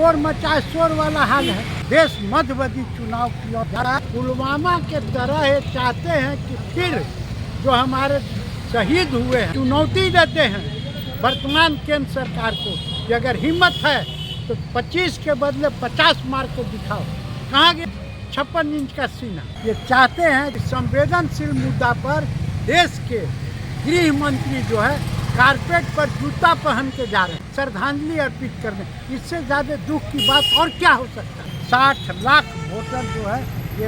शोर मचाए, शोर वाला हाल है। देश मध्यवर्ती चुनाव की ओर जा रहा है। पुलवामा के तरह ये चाहते हैं कि फिर जो हमारे शहीद हुए हैं चुनौती देते हैं वर्तमान केंद्र सरकार को कि अगर हिम्मत है तो 25 के बदले 50 मार के दिखाओ। कहाँ गया 56 इंच का सीना? ये चाहते हैं कि संवेदनशील मुद्दा पर देश के गृह मंत्री जो है कारपेट पर जूता पहन के जा रहे हैं श्रद्धांजलि अर्पित करने। इससे ज्यादा दुख की बात और क्या हो सकता है? 60 लाख वोटर जो है ये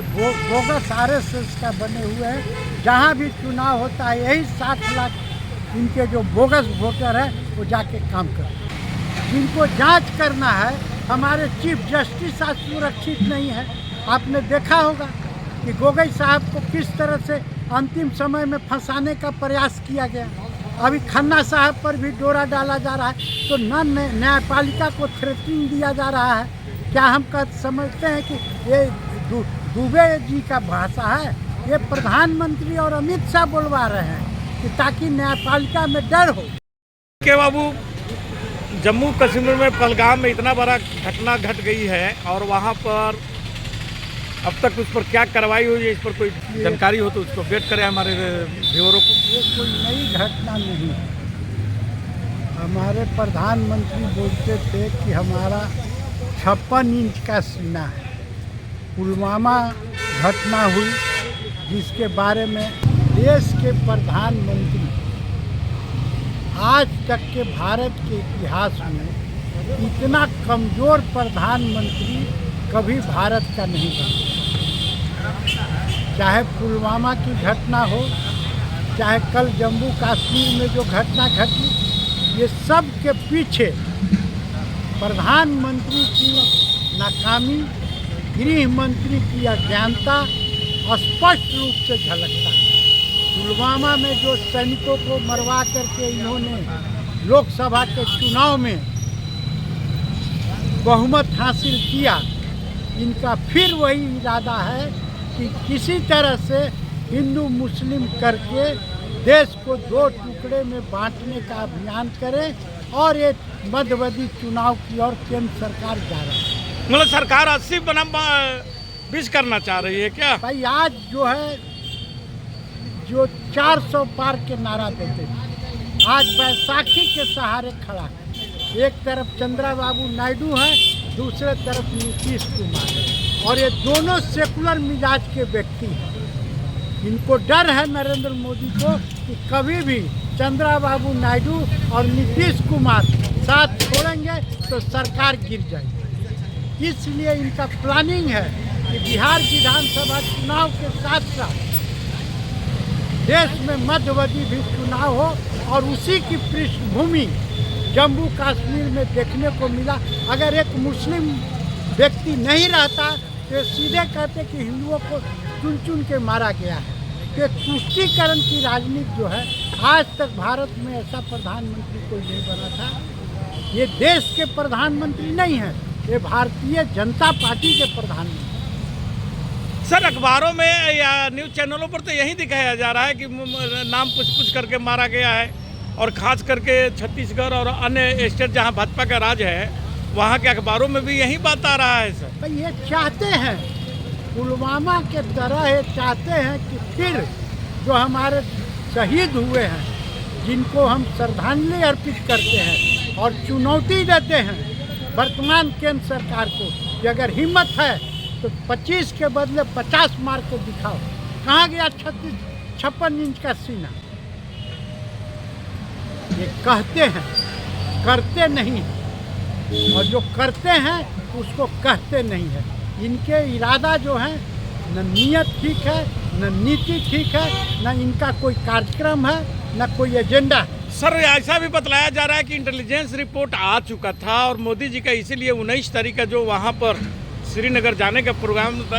बोगस RSS का बने हुए हैं। जहाँ भी चुनाव होता है यही 60 लाख इनके जो बोगस वोटर है वो जाके काम करते हैं। जिनको जांच करना है, हमारे चीफ जस्टिस आज सुरक्षित नहीं है। आपने देखा होगा कि गोगोई साहब को किस तरह से अंतिम समय में फंसाने का प्रयास किया गया। अभी खन्ना साहब पर भी डोरा डाला जा रहा है। तो न्यायपालिका को थ्रेटनिंग दिया जा रहा है। क्या हम समझते हैं कि ये दुबे जी का भाषा है? ये प्रधानमंत्री और अमित शाह बोलवा रहे हैं कि ताकि न्यायपालिका में डर हो। के बाबू, जम्मू कश्मीर में पहलगाम में इतना बड़ा घटना घट गई है और वहाँ पर अब तक उस पर क्या कार्रवाई हुई है, इस पर कोई जानकारी हो तो उसको अपडेट करें हमारे व्यूअरों को। ये कोई नई घटना नहीं है। हमारे प्रधानमंत्री बोलते थे कि हमारा 56 इंच का सीना है। पुलवामा घटना हुई जिसके बारे में देश के प्रधानमंत्री आज तक के भारत के इतिहास में इतना कमज़ोर प्रधानमंत्री कभी भारत का नहीं बना। चाहे पुलवामा की घटना हो, चाहे कल जम्मू कश्मीर में जो घटना घटी, ये सब के पीछे प्रधानमंत्री की नाकामी, गृह मंत्री की अज्ञानता स्पष्ट रूप से झलकता है। पुलवामा में जो सैनिकों को मरवा करके इन्होंने लोकसभा के चुनाव में बहुमत हासिल किया, इनका फिर वही इरादा है कि किसी तरह से हिंदू मुस्लिम करके देश को 2 टुकड़े में बांटने का अभियान करें और ये मध्यवर्ती चुनाव की ओर केंद्र सरकार जा रही है। मतलब सरकार 80 बनाम 20 करना चाह रही है क्या? भाई आज जो है जो 400 पार के नारा देते थे, आज बैसाखी के सहारे खड़ा है। एक तरफ चंद्रबाबू नायडू है, दूसरे तरफ नीतीश कुमार है और ये दोनों सेकुलर मिजाज के व्यक्ति हैं। इनको डर है नरेंद्र मोदी को कि कभी भी चंद्रबाबू नायडू और नीतीश कुमार साथ छोड़ेंगे तो सरकार गिर जाएगी। इसलिए इनका प्लानिंग है कि बिहार विधानसभा चुनाव के साथ साथ देश में मध्यवर्ती भी चुनाव हो और उसी की पृष्ठभूमि जम्मू कश्मीर में देखने को मिला। अगर एक मुस्लिम व्यक्ति नहीं रहता तो सीधे कहते कि हिंदुओं को चुन चुन के मारा गया है। तो तुष्टीकरण की राजनीति जो है, आज तक भारत में ऐसा प्रधानमंत्री कोई नहीं बना था। ये देश के प्रधानमंत्री नहीं है, ये भारतीय जनता पार्टी के प्रधानमंत्री। सर, अखबारों में या न्यूज़ चैनलों पर तो यही दिखाया जा रहा है कि नाम पूछ करके मारा गया है और खास करके छत्तीसगढ़ और अन्य स्टेट जहां भाजपा का राज है वहां के अखबारों में भी यही बात आ रहा है। सर, भाई ये चाहते हैं पुलवामा के तरह ये चाहते हैं कि फिर जो हमारे शहीद हुए हैं जिनको हम श्रद्धांजलि अर्पित करते हैं और चुनौती देते हैं वर्तमान केंद्र सरकार को कि अगर हिम्मत है तो 25 के बदले 50 मार के दिखाओ। कहाँ गया 56 इंच का सीना? ये कहते हैं, करते नहीं हैं और जो करते हैं उसको कहते नहीं है। इनके इरादा जो है न नीयत ठीक है, न नीति ठीक है, न इनका कोई कार्यक्रम है, न कोई एजेंडा है। सर, ऐसा भी बतलाया जा रहा है कि इंटेलिजेंस रिपोर्ट आ चुका था और मोदी जी का इसीलिए 19 तारीख का जो वहाँ पर श्रीनगर जाने का प्रोग्राम था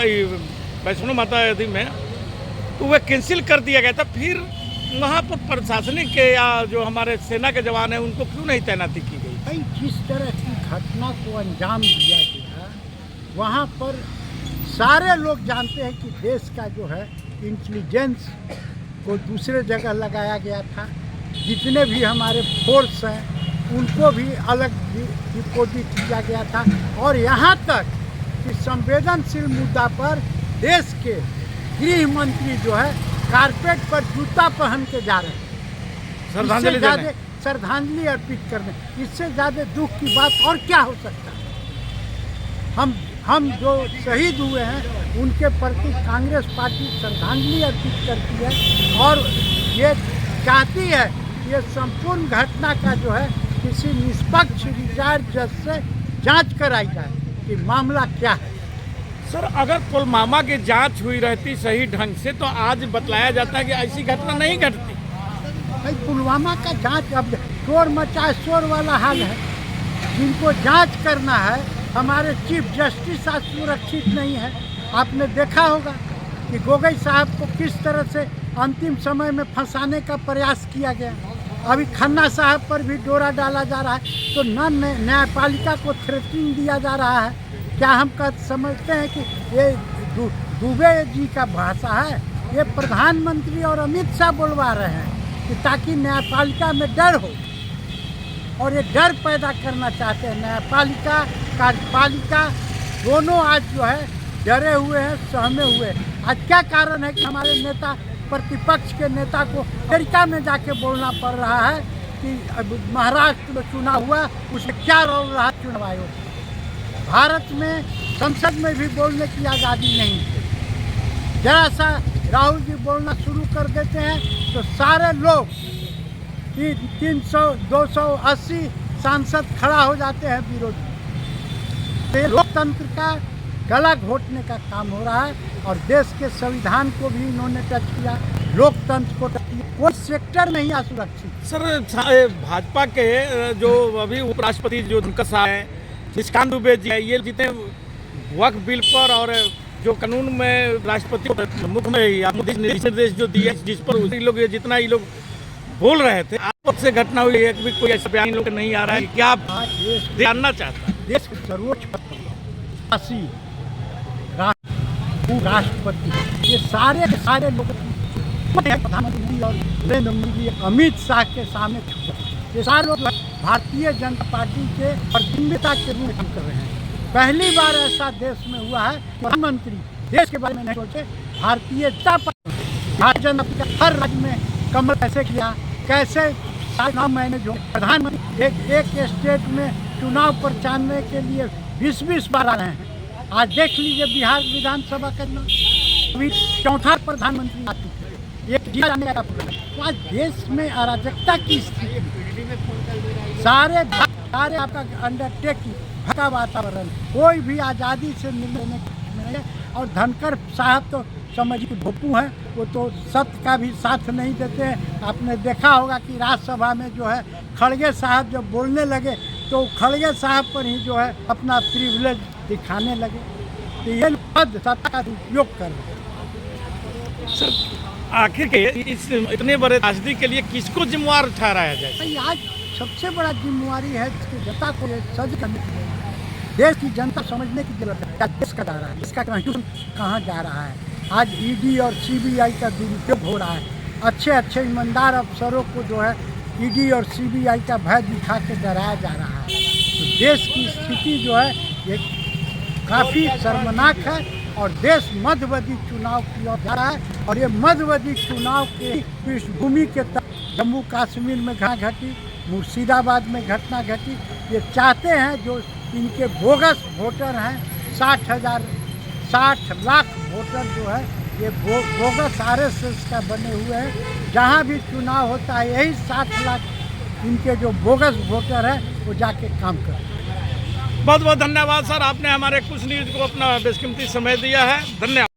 वैष्णो माता आदि में, तो वह कैंसिल कर दिया गया था। फिर वहाँ पर प्रशासनिक के या जो हमारे सेना के जवान हैं उनको क्यों नहीं तैनाती की गई? भाई जिस तरह की घटना को अंजाम दिया गया, वहाँ पर सारे लोग जानते हैं कि देश का जो है इंटेलिजेंस को दूसरे जगह लगाया गया था। जितने भी हमारे फोर्स हैं, उनको भी अलग डिपोजिट किया गया था। और यहाँ तक कि संवेदनशील मुद्दा पर देश के गृह मंत्री जो है कारपेट पर जूता पहन के जा रहे हैं श्रद्धांजलि देने। श्रद्धांजलि अर्पित करने। इससे ज़्यादा दुख की बात और क्या हो सकता है। हम जो शहीद हुए हैं उनके प्रति कांग्रेस पार्टी श्रद्धांजलि अर्पित करती है और ये चाहती है कि ये संपूर्ण घटना का जो है किसी निष्पक्ष रिटायर्ड जज से जांच कराई जाए कि मामला क्या है। सर, अगर पुलवामा की जांच हुई रहती सही ढंग से तो आज बतलाया जाता है कि ऐसी घटना नहीं घटती। भाई पुलवामा का जांच अब शोर मचाए शोर वाला हाल है। जिनको जांच करना है, हमारे चीफ जस्टिस आज सुरक्षित नहीं है। आपने देखा होगा कि गोगोई साहब को किस तरह से अंतिम समय में फंसाने का प्रयास किया गया। अभी खन्ना साहब पर भी डोरा डाला जा रहा है। तो न्यायपालिका को थ्रेटिंग दिया जा रहा है। क्या हम समझते हैं कि ये दुबे जी का भाषा है? ये प्रधानमंत्री और अमित शाह बोलवा रहे हैं कि ताकि न्यायपालिका में डर हो, और ये डर पैदा करना चाहते हैं। न्यायपालिका कार्यपालिका दोनों आज जो है डरे हुए हैं, सहमे हुए हैं। आज क्या कारण है कि हमारे नेता, प्रतिपक्ष के नेता को अमेरिका में जाके बोलना पड़ रहा है कि महाराष्ट्र में चुनाव हुआ, उसे क्या रोल रहा चुनाव आयोग। भारत में संसद में भी बोलने की आज़ादी नहीं है। जरा सा राहुल जी बोलना शुरू कर देते हैं तो सारे लोग 300 280 सांसद खड़ा हो जाते हैं विरोधी। तो लोकतंत्र का गला घोटने का काम हो रहा है और देश के संविधान को भी इन्होंने टच किया, लोकतंत्र को टच किया। कोई सेक्टर नहीं है सुरक्षित। सर, भाजपा के जो अभी उपराष्ट्रपति जो है निशिकांत दुबे जी है, ये जितने वक्फ बिल पर और जो कानून में राष्ट्रपति मुख्य में निर्देश जो दिए, जिस पर लोग जितना ये लोग बोल रहे थे, आपस से घटना हुई है, भी कोई ऐसा बयान लोग नहीं आ रहा है। क्या आप जानना चाहता है? देश के सर्वोच्च राष्ट्रपति, ये सारे लोग प्रधानमंत्री और नरेंद्र मोदी, अमित शाह के सामने ये सारे लोग भारतीय जनता पार्टी के प्रतिनिधिता के रूप में काम कर रहे हैं। पहली बार ऐसा देश में हुआ है प्रधानमंत्री देश के बारे में नहीं सोचे। भारतीय जनता पार्टी हर राज्य में कमल कैसे किया, कैसे 9 महीने जो प्रधानमंत्री एक स्टेट में चुनाव प्रचारने के लिए 20 बार आ रहे हैं। आज देख लीजिए बिहार विधानसभा का अभी 4था प्रधानमंत्री आ चुके हैं। एक जाने का तो आज देश में अराजकता की स्थिति, सारे आपका अंडरटेकिंग भका वातावरण, कोई भी आज़ादी से मिलने नहीं है। और धनखड़ साहब तो समझिए भोपू हैं, वो तो सत्य का भी साथ नहीं देते हैं। आपने देखा होगा कि राज्यसभा में जो है खड़गे साहब जब बोलने लगे तो खड़गे साहब पर ही जो है अपना प्रिविलेज दिखाने लगे। तो ये पद सत्ता का उपयोग कर रहे हैं। सर, आखिर के इस इतने बड़े त्रासदी के लिए किसको जिम्मेवार ठहराया जाए? भाई आज सबसे बड़ा जिम्मेवारी है कि जनता को सज करने की जरूरत है। देश की जनता समझने की जरूरत है क्या देश का जा रहा है, इसका कॉन्स्टिट्यूशन कहाँ जा रहा है। आज ईडी और सीबीआई का दुरुपयोग हो रहा है। अच्छे ईमानदार अफसरों को जो है ईडी और सीबीआई का भय दिखा के डराया जा रहा है। तो देश की स्थिति जो है ये काफ़ी शर्मनाक है और देश मध्यवर्ती चुनाव की ओर जा रहा है। और ये मध्यवर्ती चुनाव के पृष्ठभूमि के तहत जम्मू कश्मीर में घटना घटी, मुर्शिदाबाद में घटना घटी। ये चाहते हैं जो इनके बोगस वोटर हैं 60 लाख वोटर जो है ये बोगस आरएसएस का बने हुए हैं। जहाँ भी चुनाव होता है यही 60 लाख इनके जो बोगस वोटर हैं वो जाके काम करते हैं। बहुत बहुत धन्यवाद सर, आपने हमारे कुछ न्यूज़ को अपना बेशकीमती समय दिया है। धन्यवाद।